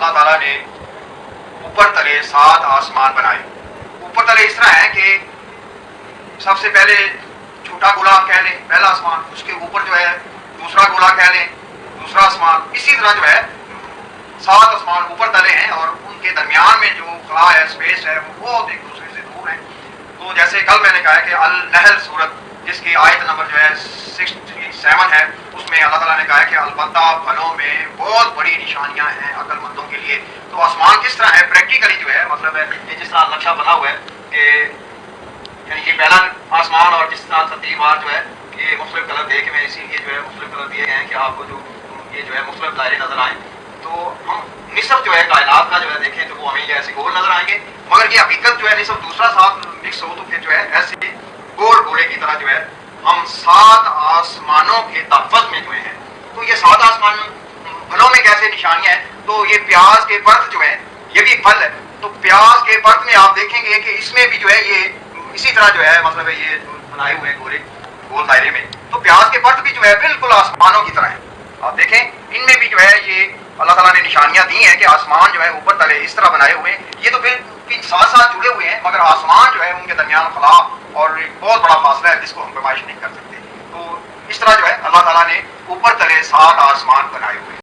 اللہ تعالیٰ نے اوپر تلے 7 آسمان بنائے. اوپر تلے اس طرح ہے کہ سب سے پہلے چھوٹا گولا کہہ لیں پہلا آسمان، اس کے اوپر جو ہے دوسرا گولا کہہ لیں دوسرا آسمان. اسی طرح جو ہے 7 آسمان اوپر تلے ہیں اور ان کے درمیان میں جو خلا ہے، اسپیس ہے، وہ بہت ایک دوسرے سے دور ہیں. تو جیسے کل میں نے کہا کہ النحل سورت جس کی آیت نمبر جو ہے 67 ہے، اس میں اللہ تعالیٰ نے کہا ہے کہ البتہ پھلوں میں بہت بڑی نشانیاں ہیں عقل مندوں کے لیے. تو آسمان کس طرح ہے پریکٹیکلی جو ہے مطلب ہے یہ جس طرح نقشہ بنا ہوا ہے کہ یعنی یہ پہلا آسمان اور جس طرح ترتیب بار جو ہے یہ مختلف کلر دے کے میں اسی لیے جو ہے مختلف کلر دیے گئے ہیں کہ آپ کو جو یہ جو ہے مختلف دائرے نظر آئیں. تو ہم نصف جو ہے کائنات کا جو ہے دیکھیں تو وہ ہمیں یہ ایسے گول نظر آئیں گے، مگر یہ حقیقت جو ہے نصف دوسرا ساتھ مکس ہو تو پھر جو ہے ایسے گول گولے کی طرح جو ہے ہم 7 آسمانوں کے تحفظ میں جو ہیں. تو یہ 7 آسمان پھلوں میں کیسے نشانیاں ہیں؟ تو یہ پیاز کے برت جو ہے یہ بھی پھل ہے. تو پیاز کے برت میں آپ دیکھیں گے کہ اس میں بھی جو ہے یہ اسی طرح جو ہے مطلب ہے یہ بنائے ہوئے گولے گول دائرے میں. تو پیاز کے برت بھی جو ہے بالکل آسمانوں کی طرح ہیں. آپ دیکھیں ان میں بھی جو ہے یہ اللہ تعالیٰ نے نشانیاں دی ہیں کہ آسمان جو ہے اوپر تلے اس طرح بنائے ہوئے ہیں. یہ تو پھر ساتھ ساتھ جڑے ہوئے ہیں مگر آسمان جو ہے ان کے درمیان خلا اور ایک بہت بڑا فاصلہ ہے جس کو ہم پیمائش نہیں کر سکتے. تو اس طرح جو ہے اللہ تعالیٰ نے اوپر تلے 7 آسمان بنائے ہوئے ہیں.